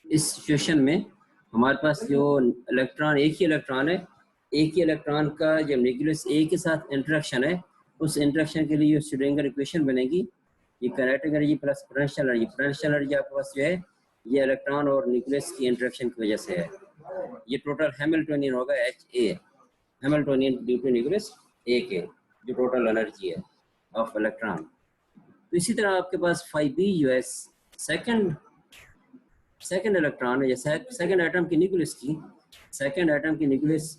इस सिचुएशन में हमारे पास जो इलेक्ट्रॉन, एक ही इलेक्ट्रॉन है, एक ही इलेक्ट्रॉन का जब न्यूक्लियस ए के साथ इंटरेक्शन है, उस इंटरेक्शन के लिए जो श्रोडिंगर इक्वेशन बनेगी, ये kinetic energy plus potential energy. Potential energy आपके पास जो है ये इलेक्ट्रॉन और न्यूक्लियस की इंटरेक्शन की वजह से है। ये टोटल हैमिल्टोनियन होगा HA, Hamiltonian due to nucleus A के, जो टोटल एनर्जी है ऑफ इलेक्ट्रॉन। तो इसी तरह आपके पास 5b जो है सेकंड इलेक्ट्रॉन है, या सेकंड एटम की न्यूक्लियस की, सेकंड एटम की न्यूक्लियस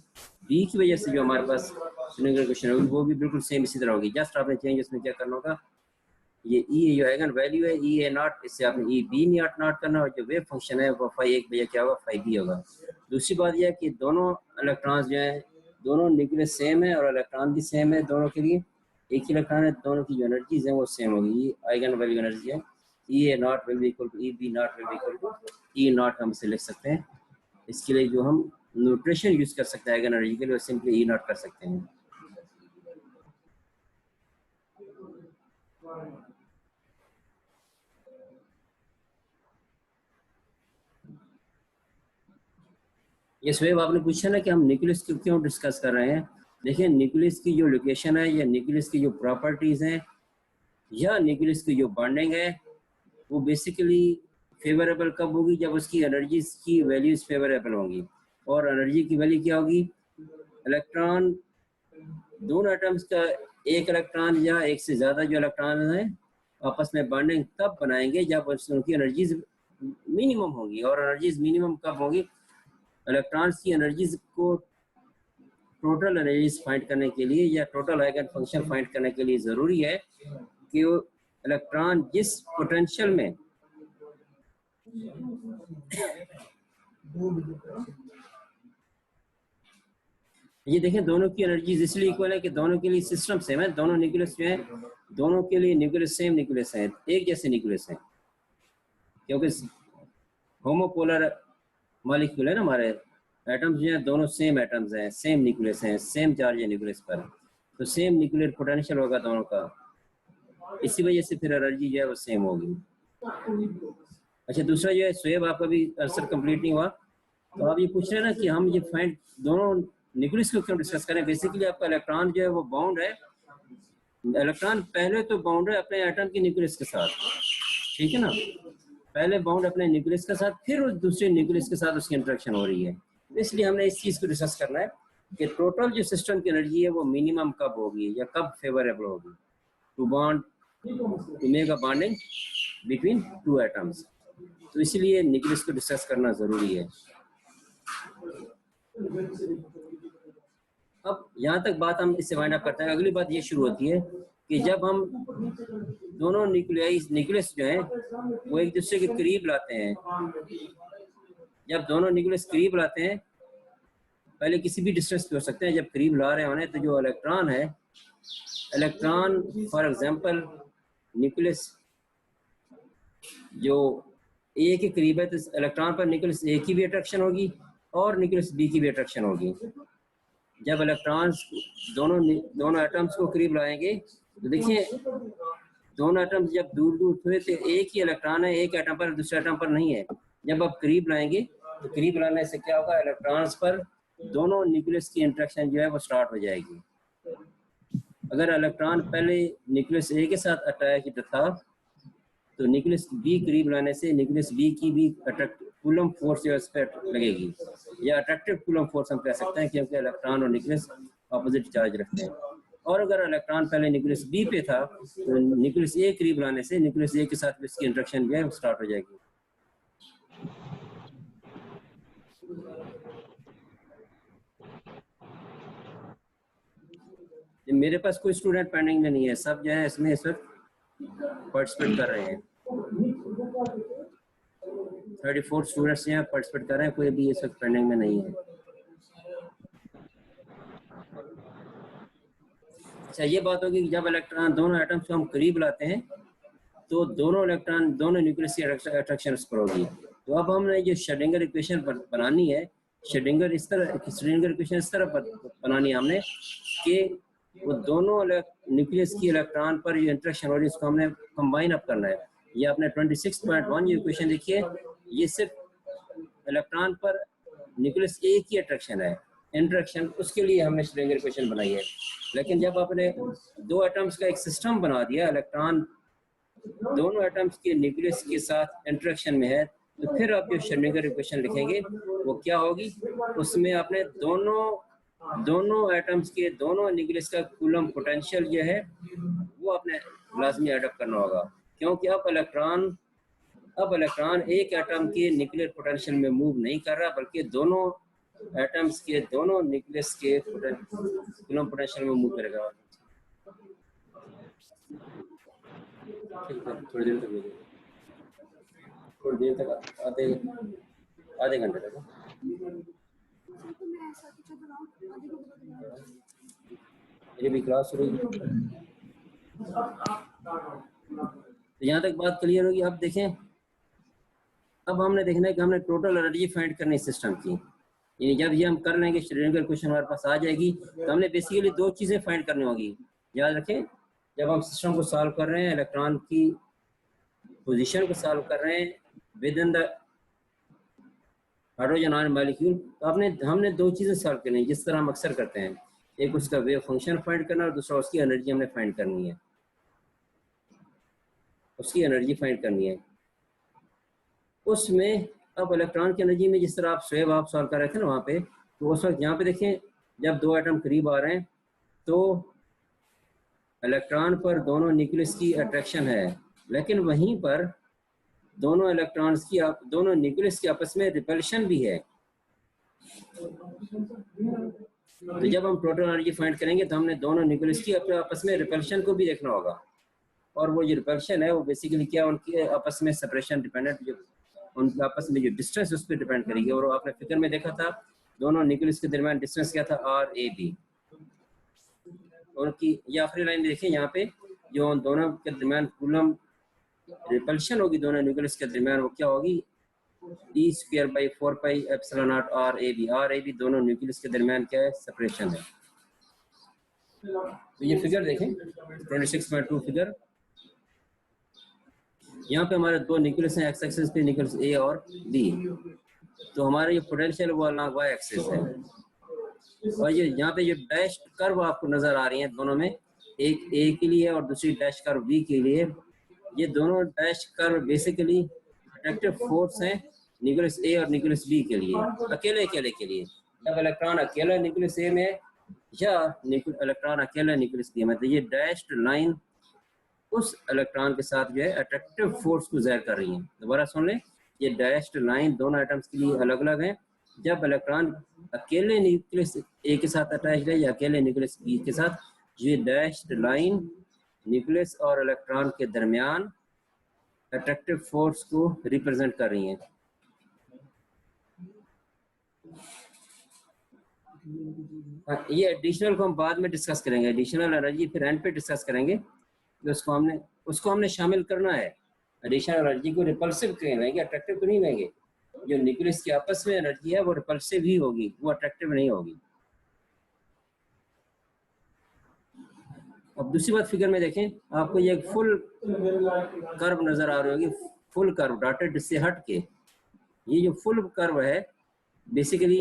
बी की वजह से जो हमारे पास श्रोडिंगर इक्वेशन होगी वो भी बिल्कुल सेम इसी तरह होगी। जस्ट आपने चेंज इसमें क्या करना होगा, ये ई जो आइगन वैल्यू है E_A0, इससे आपने E_B0 करना, और जो वेव फंक्शन है वो फाई एक बजा क्या होगा, 5b होगा। दूसरी बात यह है कि दोनों इलेक्ट्रॉन्स जो हैं, दोनों न्यूक्लियस सेम है और इलेक्ट्रॉन भी सेम है, दोनों के लिए एक ही इलेक्ट्रॉन है, दोनों की जो एनर्जीज हैं वो सेम होगी। आइगन वैल्यू एनर्जी है E_A0 will be equal to E_B0 will be equal to E0 हम इसे लिख सकते हैं। इसके लिए जो हम नोटेशन यूज कर सकते हैं आइगन एनर्जी के लिए, सिंपली E0 कर सकते हैं। ये वेव आपने पूछा ना कि हम न्यूक्लियस को क्यों डिस्कस कर रहे हैं। देखिए न्यूक्लियस की जो लोकेशन है, या न्यूक्लियस की जो प्रॉपर्टीज हैं, या न्यूक्लियस की जो बॉन्डिंग है, वो बेसिकली फेवरेबल कब होगी, जब उसकी एनर्जीज की वैल्यूज फेवरेबल होंगी। और एनर्जी की वैल्यू क्या होगी, इलेक्ट्रॉन, दोनों एटम्स का एक इलेक्ट्रॉन या एक से ज्यादा जो इलेक्ट्रॉन है आपस में बॉन्डिंग तब बनाएंगे जब उनकी एनर्जीज मिनिमम होगी। और एनर्जीज मिनिमम कब होगी, इलेक्ट्रॉन्स की एनर्जीज को टोटल एनर्जीज फाइंड करने के लिए, या टोटल आइगन फंक्शन फाइंड करने के लिए जरूरी है कि वो इलेक्ट्रॉन जिस पोटेंशियल में ये देखें दोनों की एनर्जीज इसलिए इक्वल है कि दोनों के लिए सिस्टम सेम है, दोनों न्यूक्लियस जो है, दोनों के लिए न्यूक्लियस सेम न्यूक्लियस है, एक जैसे न्यूक्लियस है, क्योंकि होमोपोलर मॉलिक्यूल है ना, हमारे एटम्स जो हैं दोनों सेम एटम्स हैं, सेम न्यूक्लियस हैं, सेम चार्ज है न्यूक्लियस पर, तो सेम न्यूक्लियर पोटेंशियल होगा दोनों का, इसी वजह से फिर एनर्जी जो है वो सेम होगी। अच्छा, दूसरा जो है स्वेब, आपका भी आंसर कंप्लीट नहीं हुआ, तो आप ये पूछ रहे हैं ना कि हम ये फाइंड दोनों न्यूक्लियस को क्यों डिस्कस करें। बेसिकली आपका इलेक्ट्रॉन जो है वो बाउंड है, इलेक्ट्रॉन पहले तो बाउंड है अपने एटम की न्यूक्लियस के साथ, ठीक है ना, पहले बाउंड अपने न्यूक्लियस के साथ, फिर उस दूसरे न्यूक्लियस के साथ उसकी इंटरेक्शन हो रही है। इसलिए हमने इस चीज को डिस्कस करना है कि टोटल जो सिस्टम की एनर्जी है वो मिनिमम कब होगी या कब फेवरेबल होगी to bond, to make a bonding between two atoms. तो इसलिए न्यूक्लियस को डिस्कस करना जरूरी है। अब यहाँ तक बात हम इससे वाइंड अप करते हैं। अगली बात ये शुरू होती है कि जब हम दोनों न्यूक्लियस जो है वो एक दूसरे के करीब लाते हैं, जब दोनों न्यूक्लियस करीब लाते हैं, पहले किसी भी डिस्टेंस पे हो सकते हैं, जब करीब ला रहे होने तो जो इलेक्ट्रॉन है, इलेक्ट्रॉन फॉर एग्जांपल न्यूक्लियस जो ए के करीब है, तो इलेक्ट्रॉन पर न्यूक्लियस ए की भी अट्रैक्शन होगी और न्यूक्लियस बी की भी अट्रैक्शन होगी। जब इलेक्ट्रॉन्स दोनों एटम्स को करीब लाएंगे तो देखिए दोनों एटम्स जब दूर दूर हुए तो एक ही इलेक्ट्रॉन है एक एटम पर, दूसरे एटम पर नहीं है। जब आप करीब लाएंगे तो करीब लाने से क्या होगा, इलेक्ट्रॉन्स पर दोनों न्यूक्लियस की इंटरेक्शन जो है वो स्टार्ट हो जाएगी। अगर इलेक्ट्रॉन पहले न्यूक्लियस ए के साथ अटैच था तो न्यूक्लियस बी करीब लाने से न्यूक्लियस बी की भी कूलम फोर्स जो इस पर लगेगी, या अट्रैक्टिव कूलम फोर्स हम कह सकते हैं, क्योंकि इलेक्ट्रॉन और न्यूक्लियस ऑपोजिट चार्ज रखते हैं। और अगर इलेक्ट्रॉन पहले न्यूक्लियस बी पे था तो न्यूक्लियस ए करीब लाने से न्यूक्लियस ए के साथ इसकी इंटरेक्शन जो है स्टार्ट हो जाएगी। मेरे पास कोई स्टूडेंट पेंडिंग में नहीं है, सब जो है इसमें इस वक्त पार्टिसिपेट कर रहे हैं। 34 स्टूडेंट्स यहाँ पार्टिसिपेट कर रहे हैं, कोई भी इस वक्त पेंडिंग में नहीं है। अच्छा, ये बात होगी कि जब इलेक्ट्रॉन दोनों एटम्स को हम करीब लाते हैं तो दोनों इलेक्ट्रॉन दोनों न्यूक्लियस की अट्रैक्शन उस पर होगी। तो अब हमने जो श्रोडिंगर इक्वेशन बनानी है, श्रोडिंगर इक्वेशन इस तरह बनानी है हमने कि वो दोनों न्यूक्लियस की इलेक्ट्रॉन पर जो इंटरेक्शन हो रही है उसको हमने कंबाइन अप करना है। ये आपने 26.1 जो इक्वेशन देखी है, ये सिर्फ इलेक्ट्रॉन पर न्यूक्लियस ए की अट्रैक्शन है, इंट्रैक्शन, उसके लिए हमने श्रोडिंगर इक्वेशन बनाई है। लेकिन जब आपने दो एटम्स का एक सिस्टम बना दिया, इलेक्ट्रॉन दोनों एटम्स के न्यूक्लियस के साथ इंटरेक्शन में है, तो फिर आप जो श्रोडिंगर इक्वेशन लिखेंगे वो क्या होगी, उसमें आपने दोनों एटम्स के दोनों न्यूक्लियस का कूलम पोटेंशियल जो है वो आपने लाजमी एडप्ट करना होगा, क्योंकि अब इलेक्ट्रॉन एक एटम के न्यूक्लियर पोटेंशियल में मूव नहीं कर रहा, बल्कि दोनों एटम्स के दोनों न्यूक्लियस के कूलम पोटेंशियल में मूव करेगा। थोड़ी देर तक आधे घंटे तक मेरी भी क्लास शुरू होगी। तो यहाँ तक बात क्लियर होगी। अब देखें, अब हमने देखना है कि हमने टोटल एनर्जी फाइंड करनी सिस्टम की। यानी जब ये हम कर लेंगे, श्रोडिंगर क्वेश्चन हमारे पास आ जाएगी, तो हमने बेसिकली दो चीज़ें फाइंड करनी होगी। याद रखें, जब हम सिस्टम को सॉल्व कर रहे हैं, इलेक्ट्रॉन की पोजीशन को सॉल्व कर रहे हैं with in the hydrogen ion molecule, तो हमने दो चीज़ें सॉल्व करनी है, जिस तरह हम अक्सर करते हैं। एक उसका वेव फंक्शन फाइंड करना और दूसरा उसकी एनर्जी हमने फाइंड करनी है, उसकी एनर्जी फाइंड करनी है। उसमें अब इलेक्ट्रॉन की एनर्जी में जिस तरह आप स्वेव आप सॉल्व कर रहे थे ना वहाँ पे, तो उस वक्त यहाँ पे देखें, जब दो एटम करीब आ रहे हैं तो इलेक्ट्रॉन पर दोनों न्यूक्लियस की अट्रैक्शन है, लेकिन वहीं पर दोनों न्यूक्लियस की आपस में रिपल्शन भी है। तो जब हम टोटल एनर्जी फाइंड करेंगे तो हमने दोनों न्यूक्लियस की आपस में रिपल्शन को भी देखना होगा, और वो जो रिपल्शन है वो बेसिकली क्या, उनकी आपस में सेपरेशन डिपेंडेंट, जो उनके आपस में जो डिस्टेंस उस पर डिपेंड करेगी। और आपने फिगर में देखा था दोनों न्यूक्लियस के दरमियान डिस्टेंस क्या था, RAB। उनकी ये आखिरी लाइन देखें, यहाँ पे जो दोनों के दरमियान कूलम रिपल्शन होगी दोनों न्यूक्लियस के दरमियान, वो क्या होगी, E²/4πε0 RAB दोनों न्यूक्लियस के दरमियान क्या है, सेपरेशन है। तो ये फिगर देखें 26.2 फिगर, यहाँ पे हमारे दो न्यूक्लियस हैं, एक्स एक्सिस पे न्यूक्लियस ए और बी। तो हमारा ये पोटेंशियल वो अलग वाई एक्सिस है, और ये यहाँ पे जो डैश कर्व आपको नजर आ रही है दोनों में, एक ए के लिए और दूसरी डैश कर्व बी के लिए, ये दोनों dash curve basically attractive force हैं न्यूक्लियस ए और न्यूक्लियस बी के लिए, अकेले के लिए। जब इलेक्ट्रॉन अकेला न्यूक्लियस ए में या इलेक्ट्रॉन अकेला न्यूक्लियस बी में, तो ये डैश्ड लाइन उस इलेक्ट्रॉन के साथ जो है अट्रैक्टिव फोर्स को ज़ाहिर कर रही है। दोबारा सुन लें, ये डैश्ड लाइन दोनों एटम्स के लिए अलग अलग हैं। जब इलेक्ट्रॉन अकेले न्यूक्लियस ए के साथ अटैच है या अकेले न्यूक्लियस बी के साथ, ये डैश्ड लाइन न्यूक्लियस और इलेक्ट्रॉन के दरमियान अट्रैक्टिव फोर्स को रिप्रेजेंट कर रही हैं। ये एडिशनल को हम बाद में डिस्कस करेंगे, एडिशनल एनर्जी फिर एंड पे डिस्कस करेंगे। तो उसको हमने शामिल करना है। एडिशनल एनर्जी को रिपल्सिव क्यों लेंगे, अट्रैक्टिव तो नहीं लेंगे। जो न्यूक्लियस की आपस में एनर्जी है वो रिपल्सिव ही होगी, वो अट्रैक्टिव नहीं होगी। अब दूसरी बात, फिगर में देखें, आपको ये फुल कर्व नजर आ रही होगी, फुल कर्व डॉटेड से हट के। ये जो फुल कर्व है, बेसिकली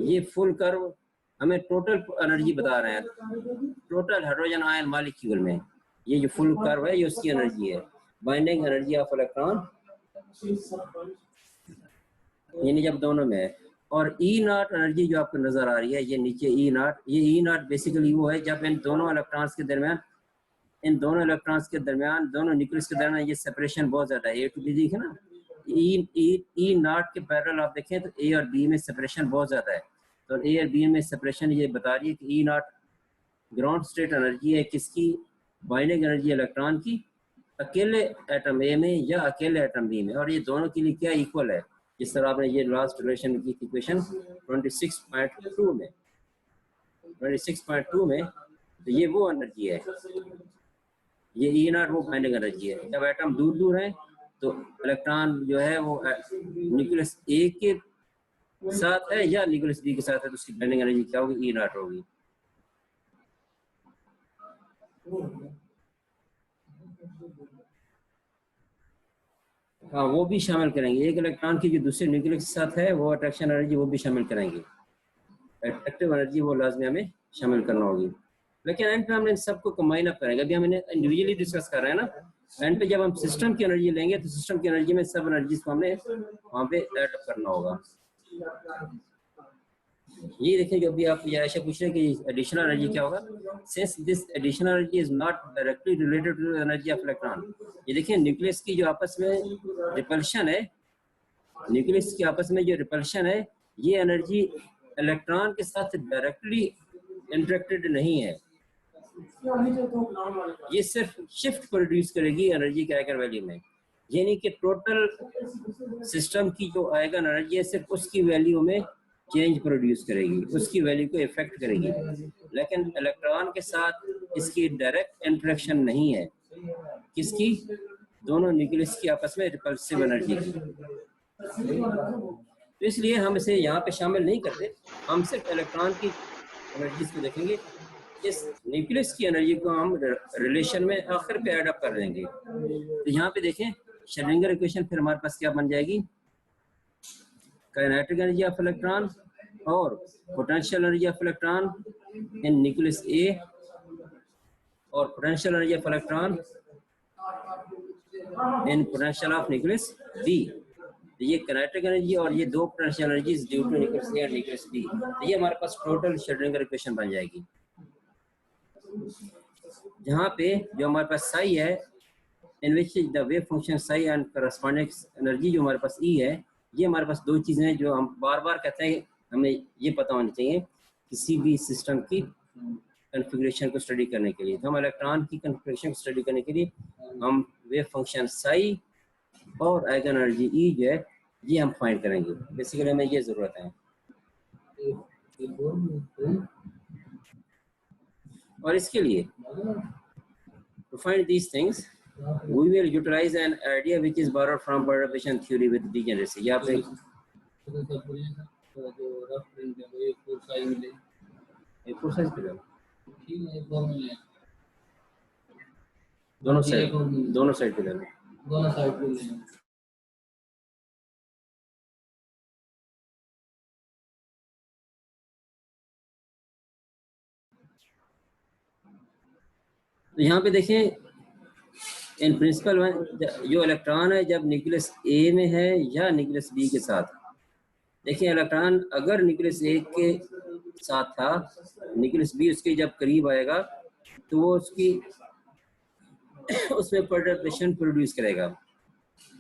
ये फुल कर्व हमें टोटल एनर्जी बता रहे हैं, टोटल हाइड्रोजन आयन मॉलिक्यूल में। ये जो फुल कर्व है ये उसकी एनर्जी है, बाइंडिंग एनर्जी ऑफ इलेक्ट्रॉन, यानी जब दोनों में है। और E0 एनर्जी जो आपको नजर आ रही है, ये नीचे E0, ये E0 बेसिकली वो है जब इन दोनों इलेक्ट्रॉन्स के दरमियान, दोनों न्यूक्लियस के दरमियान ये सेपरेशन बहुत ज्यादा है। A to B देखे ना, E0 के पैरेलल आप देखें तो A और B में सेपरेशन बहुत ज्यादा है। तो A और B में सेपरेशन ये बता रही है कि E0 ग्राउंड स्टेट एनर्जी है किसकी, बाइंडिंग एनर्जी इलेक्ट्रॉन की, अकेले एटम ए में या अकेले एटम बी में। और ये दोनों के लिए क्या इक्वल है, जिस तरह आपने ये लास्ट रिलेशन की इक्वेशन 26.2 में, 26.2 में, तो ये वो एनर्जी है, ये E0 वो बाइंडिंग एनर्जी है। जब एटम दूर दूर है तो इलेक्ट्रॉन जो है वो न्यूक्लियस ए के साथ है या न्यूक्लियस बी के साथ है, तो उसकी बाइंडिंग एनर्जी क्या होगी, E0 होगी। हाँ वो भी शामिल करेंगे, एक इलेक्ट्रॉन की जो दूसरे न्यूक्लियस के साथ है वो अट्रैक्शन एनर्जी वो भी शामिल करेंगे, अट्रैक्टिव एनर्जी वो लाजमी हमें शामिल करना होगी। लेकिन एंड पे हम इन सबको कंबाइन अप करेंगे, अभी हम इन्हें इंडिविजुअली डिस्कस कर रहे हैं ना, एंड पे जब हम सिस्टम की एनर्जी लेंगे तो सिस्टम की एनर्जी में सब एनर्जीज को हमने वहाँ पे ऐड अप करना होगा। ये देखिए जो अभी आप ये ऐसे पूछ रहे हैं कि एडिशनल एनर्जी क्या होगा, since this additional energy is not directly related to energy of electron. ये देखिए न्यूक्लियस की जो आपस में रिपल्शन है, न्यूक्लियस की आपस में जो रिपल्शन है, ये एनर्जी इलेक्ट्रॉन के साथ डायरेक्टली इंटरेक्टेड नहीं है, ये सिर्फ शिफ्ट प्रोड्यूस करेगी एनर्जी के आइगन वैल्यू में, यानी कि टोटल सिस्टम की जो आइगन एनर्जी है सिर्फ उसकी वैल्यू में चेंज प्रोड्यूस करेगी, उसकी वैल्यू को इफेक्ट करेगी। लेकिन इलेक्ट्रॉन के साथ इसकी डायरेक्ट इंटरेक्शन नहीं है, किसकी, दोनों न्यूक्लियस की आपस में रिपल्सिव एनर्जी की। तो इसलिए हम इसे यहाँ पे शामिल नहीं करते, हम सिर्फ इलेक्ट्रॉन की एनर्जीज को देखेंगे, इस न्यूक्लियस की एनर्जी को हम रिलेशन में आखिर पे ऐड अप कर देंगे। तो यहाँ पे देखें श्रोडिंगर इक्वेशन फिर हमारे पास क्या बन जाएगी, काइनेटिक एनर्जी ऑफ इलेक्ट्रॉन और potential energy of electron in nucleus A और potential energy of electron in potential of nucleus B. ये काइनेटिक एनर्जी और ये दो potential energies due to nucleus A और न्यूक्लियस बी, तो ये हमारे पास टोटल श्रोडिंगर इक्वेशन बन जाएगी, जहाँ पे जो हमारे पास साई है in which the wave function psi and corresponding energy जो हमारे पास ई है, ये हमारे पास दो चीज़ें हैं जो हम बार बार कहते हैं, हमें ये पता होनी चाहिए किसी भी सिस्टम की कन्फिग्रेशन को स्टडी करने के लिए। तो हम इलेक्ट्रॉन की कन्फिग्रेशन को स्टडी करने के लिए हम वेव फंक्शन साई और आइगन एनर्जी ई जो है ये हम फाइंड करेंगे, बेसिकली हमें ये ज़रूरत है। और इसके लिए to find these things we will utilize an idea which is borrowed from perturbation theory with degeneracy। यहाँ पे दोनों साइड पे ले लो। तो यहाँ पे देखें इन प्रिंसिपल जो इलेक्ट्रॉन है जब न्यूक्लियस ए में है या न्यूक्लियस बी के साथ, देखिए इलेक्ट्रॉन अगर न्यूक्लियस ए के साथ था, न्यूक्लियस बी उसके जब करीब आएगा तो वो उसकी उसमें परटर्बेशन प्रोड्यूस करेगा।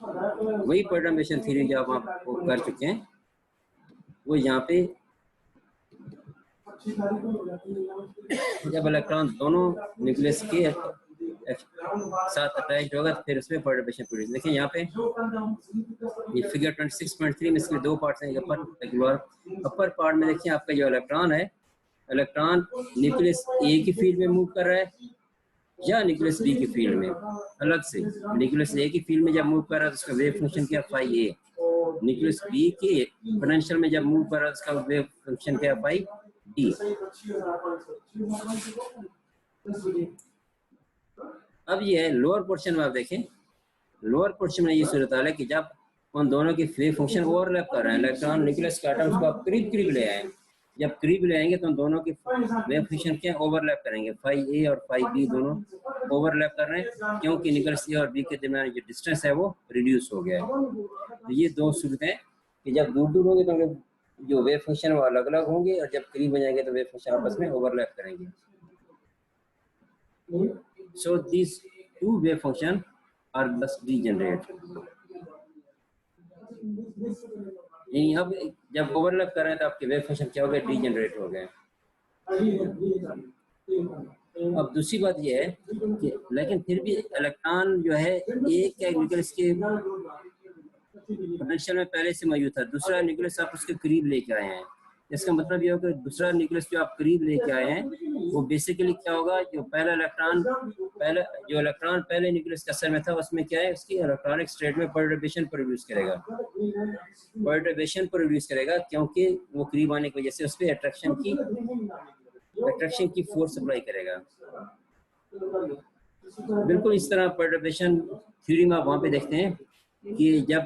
वही परटर्बेशन थ्योरी जो आप आपको कर चुके हैं वो यहाँ पे जब इलेक्ट्रॉन दोनों न्यूक्लियस के साथ अटैच होगा तो फिर उसमें परटर्बेशन प्रोड्यूस। देखिए यहाँ पे ये फिगर 26.3 में इसके दो पार्ट्स हैं, अपर पार्ट में देखिए आपका जो इलेक्ट्रॉन है, इलेक्ट्रॉन न्यूक्लियस ए की फील्ड में मूव कर रहा है या न्यूक्लियस बी की फील्ड में अलग से। न्यूक्लियस ए की फील्ड में जब मूव कर रहा है तो उसका वेव फंक्शन क्या फाई ए, न्यूक्लियस बी के पोटेंशियल में जब मूव कर रहा है उसका वेव फंक्शन क्या फाई डी। अब ये है लोअर पोर्शन में, आप देखें लोअर पोर्शन में ये सूरत हाल है कि जब उन दोनों के वेव फंक्शन ओवरलैप कर रहे हैं, इलेक्ट्रॉन न्यूक्लियस के एटम्स को आप करीब करीब ले आए, जब करीब ले आएंगे तो उन दोनों के वेव फंक्शन क्या ओवरलैप करेंगे, फाई ए और फाई बी दोनों ओवरलैप कर रहे हैं क्योंकि न्यूक्लियस ए और बी के दरमियान जो डिस्टेंस है वो रिड्यूस हो गया है। तो ये दो सूरतें कि जब दूर दूर होंगे तो जो वेव फंक्शन वो अलग अलग होंगे और जब करीब हो जाएंगे तो वेव फंक्शन आपस में ओवरलैप करेंगे। So these two wave function are thus degenerate। यही अब जब ओवरलैप कर रहे हैं तो आपके वेव फंक्शन क्या हो गए, डीजेनरेट हो गए। अब दूसरी बात यह है कि लेकिन फिर भी इलेक्ट्रॉन जो है एक या न्यूक्लियस के पोटेंशियल में पहले से मौजूद था, दूसरा न्यूक्लियस आप उसके करीब लेके आए हैं। इसका मतलब ये होगा कि दूसरा न्यूक्लियस जो आप करीब लेके आए हैं वो बेसिकली क्या होगा, जो पहला इलेक्ट्रॉन पहले न्यूक्लियस के असर में था उसमें क्या है, उसकी इलेक्ट्रॉनिक स्टेट में परटर्बेशन प्रोड्यूस करेगा क्योंकि वो करीब आने की वजह से उस पर अट्रैक्शन की फोर्स अप्लाई करेगा। बिल्कुल इस तरह परटर्बेशन थ्योरी में आप वहाँ पे देखते हैं कि जब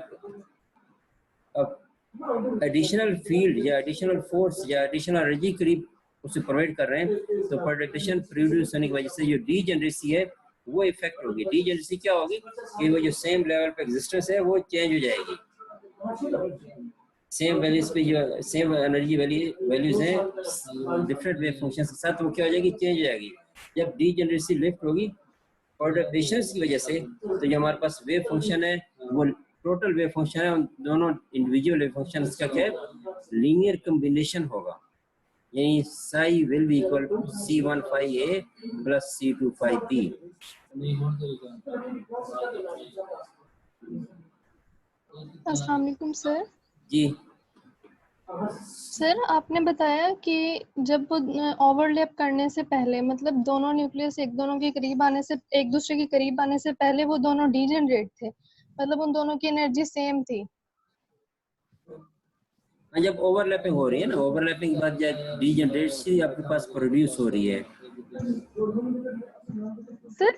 एडिशनल फील्ड या एडिशनल फोर्स या एडिशनल एनर्जी करीब उसे प्रोवाइड कर रहे हैं, तो परटर्बेशन प्रोड्यूस होने की वजह से जो डीजेनरेसी है वो इफेक्ट होगी। डीजेनरेसी क्या होगी कि वो जो सेम लेवल पे एग्जिस्टेंस है वो चेंज हो जाएगी। सेम वैल्यूज पे जो सेम एनर्जी वैल्यूज हैं डिफरेंट वेव फंक्शन के साथ, वो क्या हो जाएगी, चेंज हो जाएगी। जब डीजेनरेसी लिफ्ट होगी परटर्बेशंस की वजह से, तो जो हमारे पास वेव फंक्शन है वो टोटल वेव फंक्शन है, उन दोनों इंडिविजुअल वेव फंक्शन का क्या है, लीनियर कॉम्बिनेशन होगा। यानी psi will be equal to C15A plus C25B। अस्सलाम वालेकुम सर। जी सर आपने बताया कि जब वो ओवरलैप करने से पहले, मतलब दोनों न्यूक्लियस एक दोनों के करीब आने से, एक दूसरे के करीब आने से पहले वो दोनों डीजेनरेट थे, मतलब उन दोनों की एनर्जी सेम थी। जब ओवरलैपिंग हो रही है ना, ओवरलैपिंग के बाद जब डीजेनरेसी आपके पास प्रोड्यूस हो रही है। सर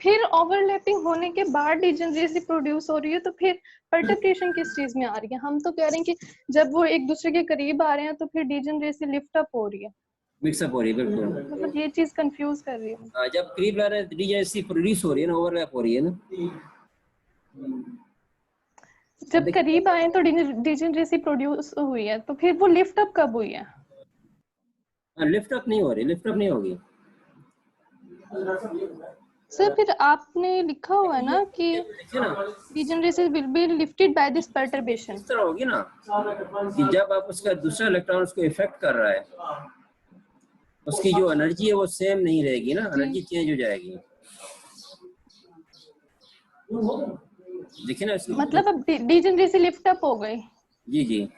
फिर ओवरलैपिंग होने के बाद डीजेनरेसी प्रोड्यूस हो रही है, तो फिर परटर्बेशन किस चीज में आ रही है? हम तो कह रहे हैं कि जब वो एक दूसरे के करीब आ रहे हैं तो फिर डीजेनरेसी लिफ्ट अप हो रही है, मिक्सअप हो रही है, बिल्कुल। मतलब ये चीज कंफ्यूज कर रही है। जब करीब ला रहे हैं डीजेनरेसी प्रोड्यूस हो रही है ना, ओवरलैप हो रही है ना। जब करीब आए तो डीजेनरेसी प्रोड्यूस हुई है, तो फिर वो लिफ्ट अप कब हुई है? लिफ्ट अप नहीं हो रही, लिफ्ट अप नहीं होगी। सर फिर आपने लिखा हुआ है ना कि देखिए ना, degeneracy will be lifted by this perturbation. इस तरह होगी ना कि जब आप उसका दूसरा इलेक्ट्रॉन उसको इफेक्ट कर रहा है, उसकी जो एनर्जी है वो सेम नहीं रहेगी ना, एनर्जी चेंज हो जाएगी। देखिए ना इसमें, मतलब अब डीजेनरेसी लिफ्ट अप हो गई, जी जी।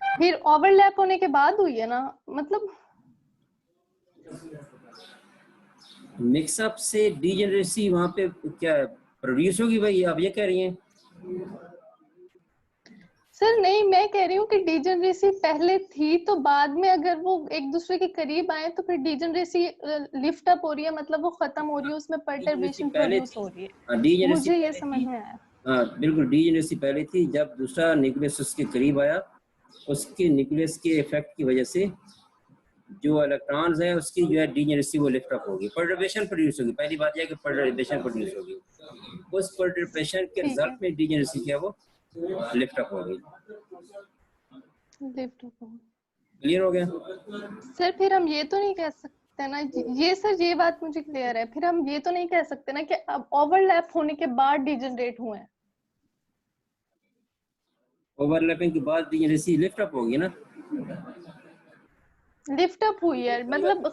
फिर ओवरलैप होने के बाद हुई है ना, मतलब मिक्सअप से डीजेनरेसी वहां पे क्या प्रोड्यूस होगी भाई, आप ये कह रही हैं? सर नहीं, मैं कह रही हूँ कि डीजेनरेसी पहले थी, तो बाद में अगर वो एक दूसरे के करीब आए तो फिर डीजेनरेसी लिफ्ट अप हो रही है, मतलब वो खत्म हो रही है, उसमें डीजेनरेसी परटर्बेशन पहले प्रोड्यूस थी। हो रही है। हाँ, डीजेनरेसी मुझे ये पहले समझ थी। में आया। हाँ बिल्कुल, डीजेनरेसी पहले थी। जब दूसरा न्यूक्लियस उसके करीब आया, उसके न्यूक्लियस के इफेक्ट की वजह से जो इलेक्ट्रॉन्स हैं उसकी जो है डीजेनरेसी वो लिफ्ट अप होगी, परटर्बेशन प्रोड्यूस होगी। पहली बात यह कि परटर्बेशन प्रोड्यूस होगी, उस परटर्बेशन के ठीक है, रिजल्ट में डीजेनरेसी क्या वो लिफ्ट अप होगी। लिफ्ट अप हो। क्लियर हो गया? सर फिर हम ये तो नहीं कह सकते ना, ये सर ये बात मुझे क्लियर है, फिर हम ये तो नहीं कह सकते ना कि अब ओवरलैप होने के बाद डीजनरेट हुए हैं। ओवरलैपिंग के बाद डीजेनरेसी लिफ्ट अप होगी ना। लिफ्ट अप हुई है, मतलब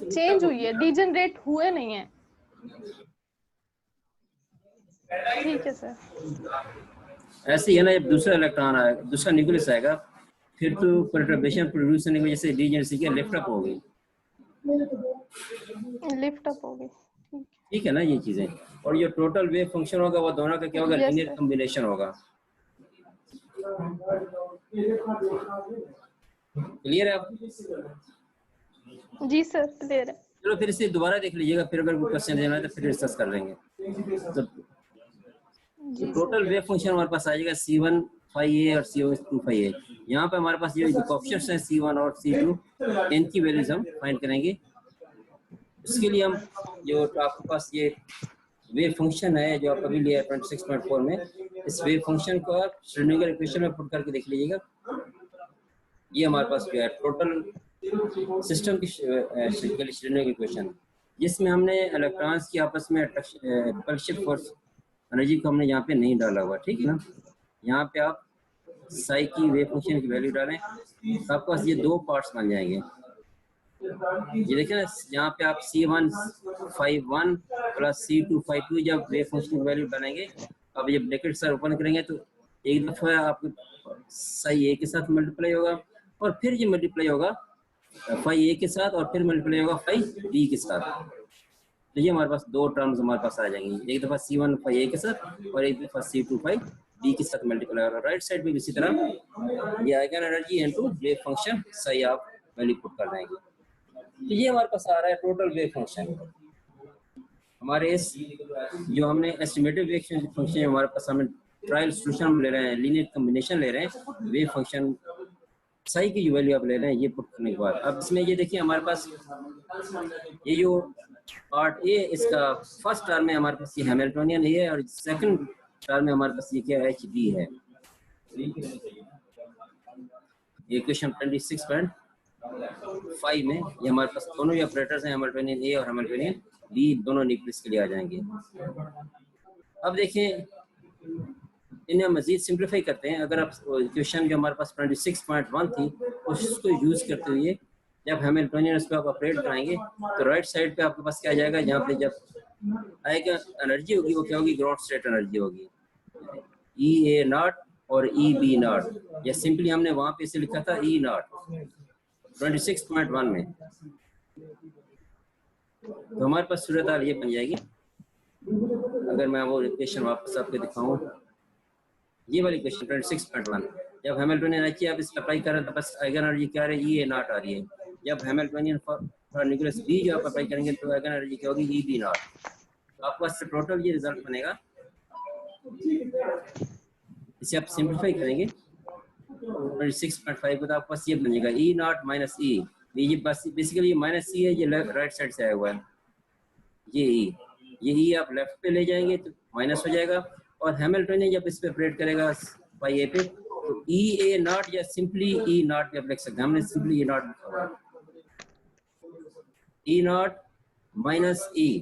चेंज हुई है, डीजनरेट हुए नहीं है। ठीक है सर। ऐसे ही है ना, जब दूसरा इलेक्ट्रॉन आएगा, दूसरा न्यूक्लियस आएगा, फिर तो परटर्बेशन प्रोड्यूस होने की वजह से डीजेनरेसी क्या लिफ्ट अप होगी। लिफ्ट अप हो गई, ठीक ठीक है ना ये चीजें। और जो टोटल वेव फंक्शन होगा वो दोनों का क्या होगा, है। Yes linear sir. कॉम्बिनेशन होगा। क्लियर है आप? जी सर क्लियर है। चलो फिर इसे दोबारा देख लीजिएगा, फिर अगर कोई क्वेश्चन देना है तो फिर डिस्कस कर लेंगे। तो जी सर। टोटल वेव फंक्शन हमारे पास आ जाएगा C15A और C25A। यहाँ पे हमारे पास ये जो ऑप्शंस हैं C1 और C2, इनकी वैल्यूज हम फाइंड करेंगे। इसके लिए हम जो आपके पास ये वेव फंक्शन है जो आप अभी लिया 26.4 में, इस वेव फंक्शन को आप श्रोडिंगर इक्वेशन में पुट करके देख लीजिएगा। ये हमारे पास जो है टोटल सिस्टम की श्रोडिंगर इक्वेशन, जिसमें हमने इलेक्ट्रॉन्स की आपस में रिपल्शन फोर्स एनर्जी को हमने यहाँ पे नहीं डाला हुआ, ठीक है ना। यहाँ पे आप साई की वेव फंक्शन की वैल्यू डालें तो आपके पास ये दो पार्ट्स बन जाएंगे। ये देखें ना, यहाँ पे आप C151 प्लस C252 जब वेव फंक्शन की वैल्यू बनाएंगे, अब ये ब्रैकेट सर ओपन करेंगे तो एक दफा आपके साई ए के साथ मल्टीप्लाई होगा और फिर ये मल्टीप्लाई होगा फाई ए के साथ और फिर मल्टीप्लाई होगा फाई बी के साथ। तो ये हमारे पास दो टर्म्स हमारे पास आ जाएंगी, एक दफा C1 फाई ए के साथ और एक दफा C2 फाई बी के साथ मल्टीप्लाई होगा। राइट साइड में इसी तरह ये आएगा एनर्जी इनटू वेव फंक्शन, सही आप वैल्यू पुट कर देंगे। तो ये हमारे पास आ रहा है टोटल वेव फंक्शन। हमारे इस जो हमने एस्टिमेटेड रिएक्शन फंक्शन हमारे पास हमें ट्रायल सोल्यूशन ले रहे हैं, लीनियर कॉम्बिनेशन ले रहे हैं, वे फंक्शन साई की जो वैल्यू आप ले रहे हैं ये पुट करने के बाद अब इसमें ये देखिए हमारे पास ये जो पार्ट ए इसका फर्स्ट टर्म में हमारे पास ये हैमिल्टोनियन है और सेकंड टर्म में हमारे पास ये क्या है, HB है। ये क्वेश्चन 26.5 में ये हमारे पास दोनों ये ऑपरेटर्स हैं, हैमिल्टोनियन ए और हैमिल्टोनियन बी, दोनों न्यूक्लियस के लिए आ जाएंगे। अब देखें इन्हें मजीद सिंप्लीफाई करते हैं। अगर आप क्वेश्चन जो हमारे पास 26.1 थी उसको यूज करते हुए जब हैमिल्टोनियन इस पर आप ऑपरेट कराएंगे तो राइट साइड पे आपके पास क्या आ जाएगा, जहाँ पे जब आएगा एनर्जी होगी वो क्या होगी, ग्राउंड स्टेट एनर्जी होगी, EA नॉट और EB नॉट, या सिंपली हमने वहां पे इसे लिखा था E नॉट 26.1 में। तो हमारे पास सूरत हाल ये बन जाएगी। अगर मैं वो इक्वेशन वापस आपको दिखाऊं, ये वाली क्वेश्चन 26.1 जब हैमिल्टोनियन एच आप इस अप्लाई कर रहे हैं तो बस आइगन एनर्जी क्या आ रही है, EA नॉट आ रही है। जब हैमिल्टोनियन फॉर न्यूक्लियस बी जो आप अप्लाई करेंगे तो आइगन एनर्जी क्या होगी, EB नॉट। तो आपके पास टोटल ये रिजल्ट बनेगा। इसे आप सिंप्लीफाई करेंगे 26.5 को तो आपके पास ये बनेगा E नॉट माइनस E। ये बस बेसिकली माइनस E है, ये राइट साइड से आया हुआ है, ये E आप लेफ्ट पे ले जाएंगे तो माइनस हो जाएगा। और हैमिल्टोनियन जब इस पे ऑपरेट करेगा पाई ए पे तो EA नॉट या सिंपली E नॉट भी आप लिख सकते हैं। हमने सिंपली E नॉट लिखा हुआ है, E नॉट माइनस E,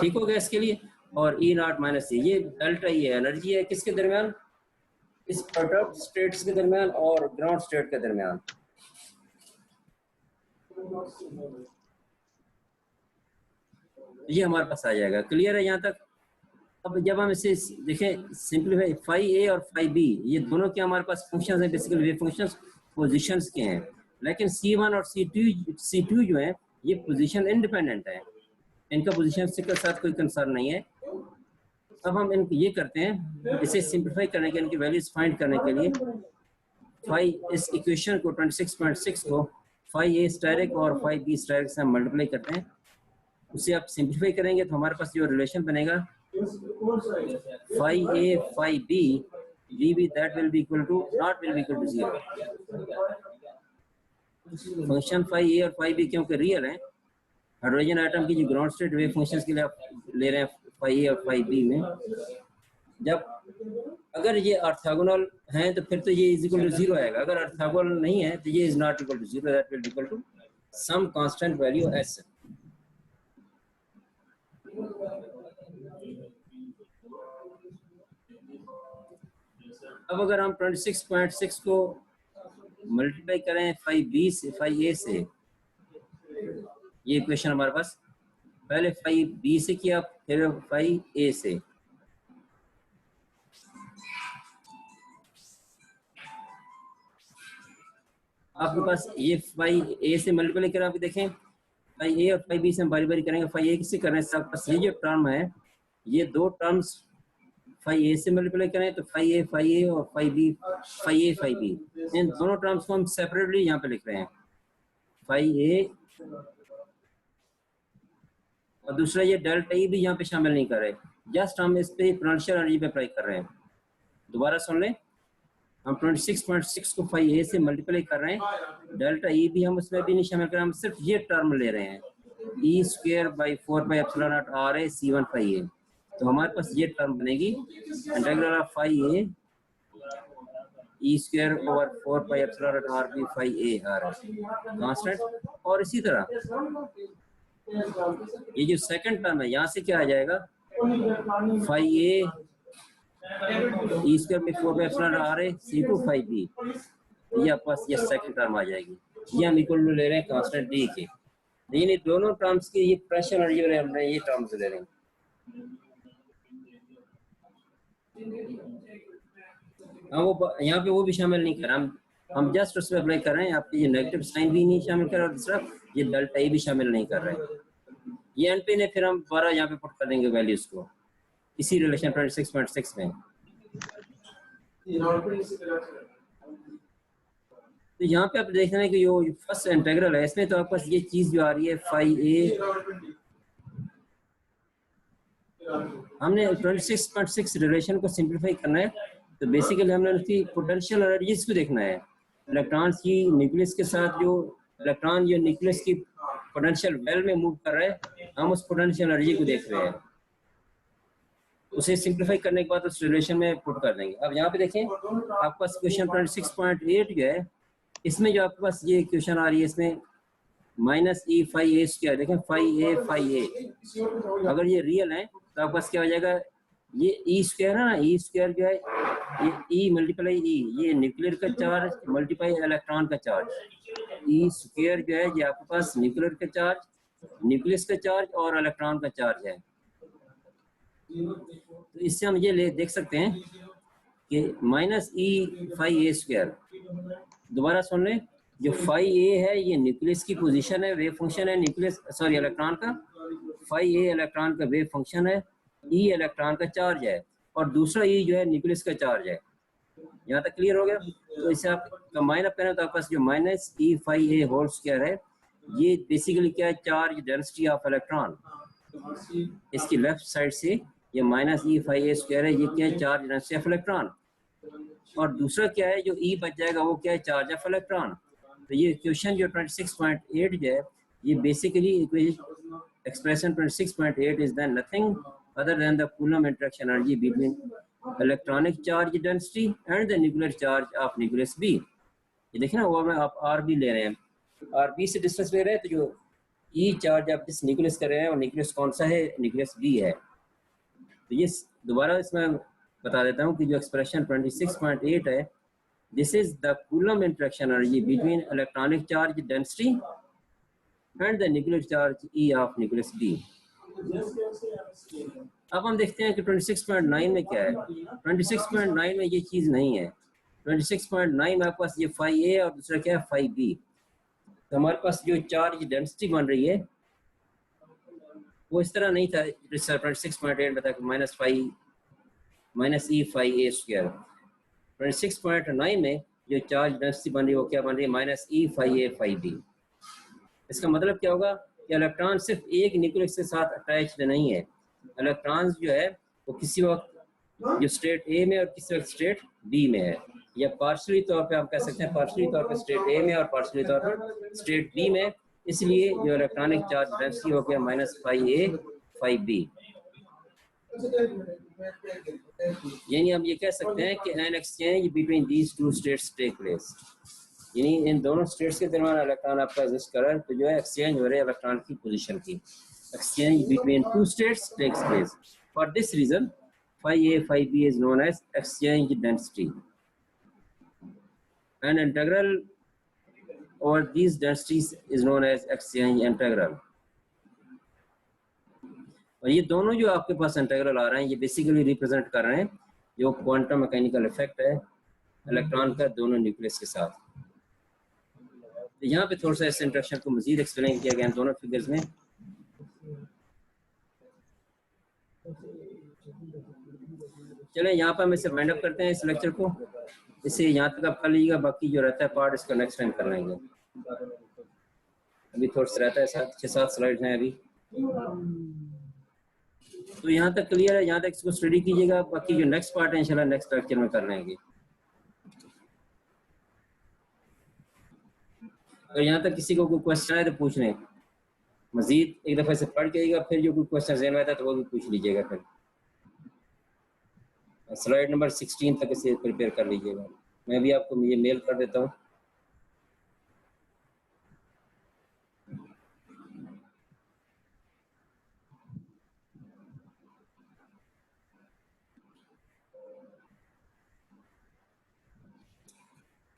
ठीक हो गया इसके लिए। और E नॉट माइनस E ये डेल्टा E है, एनर्जी है किसके दरमियान, इस प्रोडक्ट स्टेट्स के दरमियान और ग्राउंड स्टेट के दरमियान। ये हमारे पास आ जाएगा, क्लियर है यहाँ तक। अब जब हम इसे देखें सिंपलीफाई, फाई ए और फाई बी ये दोनों के हमारे पास फंक्शंस हैं, बेसिकली वे फंक्शंस पोजीशंस के हैं, लेकिन C1 और C2 जो है ये पोजीशन इंडिपेंडेंट है, इनका पोजीशन के साथ कोई कंसर्न नहीं है। अब हम इनको ये करते हैं, इसे सिंप्लीफाई करने के, इनकी वैल्यूज फाइंड करने के लिए फाई इस इक्वेशन को 26.6 को फाई ए स्टायरिक और फाई बी स्टायरिक से हम मल्टीप्लाई करते हैं। उसे आप सिंप्लीफाई करेंगे तो हमारे पास जो रिलेशन बनेगा phi A phi B VB that will be equal to not will be equal to 0। Function phi A और फाई बी क्योंकि रियल है, हाइड्रोजन आइटम की जो ग्राउंड स्टेट वेव फंक्शंस के लिए आप ले रहे हैं फाई ए और फाई बी में, जब अगर ये ऑर्थोगोनल हैं तो फिर तो ये इज इक्वल टू 0 आएगा, अगर ऑर्थोगोनल नहीं है तो ये is not equal to 0, that will be equal to some constant value s। अब अगर हम 26.6 को मल्टीप्लाई करें फाई बी से फाई ए से, ये इक्वेशन हमारे पास पहले फाई बी से किया फिर फाई ए से, आपके पास ये फाई ए से मल्टीप्लाई करें, आप देखें फाई ए और फाई बी से हम बारी बारी करेंगे। फाई ए किससे करने से आपके पास ये जो टर्म है, ये दो टर्म्स फाई ए से मल्टीप्लाई करें तो फाई ए और phi B phi A phi B, इन दोनों टर्म्स को हम सेपरेटली यहाँ पे लिख रहे हैं, फाई ए और दूसरा ये डेल्टा ई भी यहाँ पे शामिल नहीं कर रहे, जस्ट हम इस पे पोटेंशियल एनर्जी पे अप्लाई कर रहे हैं। दोबारा सुन लें, हम 26.6 को फाई ए से मल्टीप्लाई कर रहे हैं, डेल्टा ई भी हम उसमें भी नहीं शामिल कर रहे हैं, हम सिर्फ ये टर्म ले रहे हैं E square by 4 pi epsilon naught R है C1 फाई ए। तो हमारे पास ये टर्म बनेगी integral of phi A E square over 4 pi epsilon naught R B phi A R constant. और इसी तरह ये जो सेकंड टर्म है यहाँ से क्या आ जाएगा, फाई ए E स्क्वायर में 4 बाई एप्सिलॉन R है C2 फाई बी, ये आपके पास ये सेकंड टर्म आ जाएगी। ये हम इक्वल टू ले रहे हैं कांस्टेंट D के, लेकिन दोनों टर्म्स के ये प्रेशर एनर्जी हमने ये टर्म्स ले रहे हैं। वो यहाँ पे वो भी शामिल नहीं कर, हम जस्ट उसमें अप्लाई कर रहे हैं, आपके ये नेगेटिव साइन भी नहीं शामिल कर रहे और दूसरा ये डेल्टा ई भी शामिल नहीं कर रहे हैं। ये एन पे ने फिर हम दोबारा यहाँ पे पुट कर देंगे वैल्यूज को इसी रिलेशन 26.6 में। तो यहाँ पे आप देख रहे हैं कि जो फर्स्ट इंटीग्रल है इसमें तो आपके पास ये चीज जो आ रही है फाई ए हमने 26.6 रिलेशन को सिंप्लीफाई करना है, तो बेसिकली हमने उसकी पोटेंशियल एनर्जीज को देखना है। इलेक्ट्रॉन्स की न्यूक्लियस के साथ जो इलेक्ट्रॉन जो न्यूक्लियस की पोटेंशियल वेल में मूव कर रहा है, हम उस पोटेंशियल एनर्जी को देख रहे हैं। उसे सिंप्लीफाई करने के बाद उस रिलेशन में पुट कर देंगे। अब यहाँ पे देखें, आपके पास क्वेश्चन 26.8 जो है, इसमें जो आपके पास ये क्वेश्चन आ रही है, इसमें माइनस ई फाई ए स्क्वायर, देखें फाई ए, अगर ये रियल है तो आपके पास क्या हो जाएगा, ये ई स्क्वायर है ना, ई स्क्वायर जो है ये ई मल्टीप्लाई ई, ये न्यूक्लियर का चार्ज मल्टीप्लाई इलेक्ट्रॉन का चार्ज, ई स्क्वायर जो है ये आपके पास न्यूक्लियर का चार्ज, न्यूक्लियस का चार्ज और इलेक्ट्रॉन का चार्ज है। तो इससे हम ये देख सकते हैं कि माइनस ई फाई ए स्क्वायर, दोबारा सुन लें, जो फाई ए है ये न्यूक्लियस की पोजीशन है, वेव फंक्शन है न्यूक्लियस सॉरी इलेक्ट्रॉन का, फाई ए इलेक्ट्रॉन का वेव फंक्शन है, ई इलेक्ट्रॉन का चार्ज है और दूसरा ई जो है न्यूक्लियस का चार्ज है। यहाँ तक क्लियर हो गया? तो इसे आप कंबाइन अप करें तो आपके पास जो माइनस ई फाई ए होल स्क्वायर है, ये बेसिकली क्या है, चार्ज डेंसिटी ऑफ इलेक्ट्रॉन। इसकी लेफ्ट साइड से ये माइनस ई फाई ए स्क्वायर है, ये क्या है, चार्ज डेंसिटी ऑफ इलेक्ट्रॉन। और दूसरा क्या है, जो ई बच जाएगा वो क्या है, चार्ज ऑफ इलेक्ट्रॉन। तो ये क्वेश्चन जो 26.8 जो है, ये basically expression 26.8 is then nothing other than the Coulomb interaction energy between electronic charge density and the nuclear charge of nucleus B. ये देखिए ना, वो में आप आर बी ले रहे हैं, आर बी से डिस्टेंस ले रहे हैं, तो जो ई चार्ज आप जिस न्यूक्लियस कर रहे हैं वो न्यूक्लियस कौन सा है, न्यूक्लियस बी है। तो ये दोबारा इसमें बता देता हूँ कि जो एक्सप्रेशन 26.8 है, this is the Coulomb interaction energy between electronic charge density and the nuclear charge E of nucleus B. अब हम देखते हैं कि 26.9 में क्या है। 26.9 में ये चीज नहीं है। 26.9 में आपके पास ये फाई ए और दूसरा क्या है, फाई बी। तो हमारे पास जो चार्ज डेंसिटी बन रही है वो इस तरह नहीं था, 26.8 में था माइनस ई फाई ए स्क्वायर। 26.9 में जो चार्ज डेंसिटी बन रही है वो क्या बन रही है, minus E phi A phi B. इसका मतलब क्या होगा कि इलेक्ट्रॉन सिर्फ एक न्यूक्लियस के साथ अटैच्ड नहीं है। इलेक्ट्रॉन जो है वो किसी वक्त जो स्टेट ए में और किसी वक्त स्टेट बी में है, या पार्शली तौर पे आप कह सकते हैं, पार्शली तौर पे स्टेट ए में और पार्शली तौर पे स्टेट बी में। इसलिए जो इलेक्ट्रॉनिक चार्ज डेंसिटी हो गया minus phi A phi B. यानी हम ये कह सकते हैं कि an exchange between these two states take place, यानी इन दोनों स्टेट्स के दरमियान इलेक्ट्रॉन आपका एग्जिस्ट कर रहा है, तो जो है एक्सचेंज हो रहे हैं इलेक्ट्रॉन की पोजीशन की। Exchange between two states takes place. For this reason phi A phi B is known as exchange density and integral और these densities is known as exchange integral। और ये दोनों जो आपके पास इंटीग्रल आ रहे हैं, ये बेसिकली रिप्रेजेंट कर रहे हैं जो क्वांटम मैकेनिकल इफेक्ट है इलेक्ट्रॉन का दोनों न्यूक्लियस के साथ। तो यहाँ पे थोड़ा सा इस इंटरेक्शन को मजीद एक्सप्लेन किया गया दोनों फिगर्स में। चलें यहाँ पर हम इसे वाइंड अप करते हैं इस लेक्चर को। इसे यहाँ तक आप कर लीजिएगा, बाकी जो रहता है पार्ट इसका नेक्स्ट टाइम कर लेंगे। अभी थोड़ा सा रहता है, 6-7 स्लाइड हैं अभी। तो यहाँ तक क्लियर है, यहाँ तक इसको स्टडी कीजिएगा, बाकी जो नेक्स्ट पार्ट है इंशाल्लाह नेक्स्ट लेक्चर में कर लेंगे। और यहाँ तक किसी को कोई क्वेश्चन है तो पूछ लें, मजीद एक दफ़ा से पढ़ के, फिर जो कोई क्वेश्चन ज़हन में आता है तो वो भी पूछ लीजिएगा। फिर स्लाइड नंबर 16 तक इसे प्रिपेयर कर लीजिएगा। मैं भी आपको ये मेल कर देता हूँ।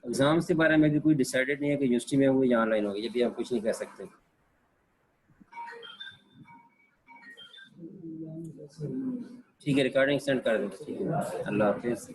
एग्जाम के बारे में भी कोई डिसाइडेड नहीं है कि यूनिवर्सिटी में होंगे या ऑनलाइन होंगे, ये भी हम कुछ नहीं कह सकते। ठीक है, रिकॉर्डिंग सेंड कर देंगे। ठीक है, अल्लाह हाफिज़।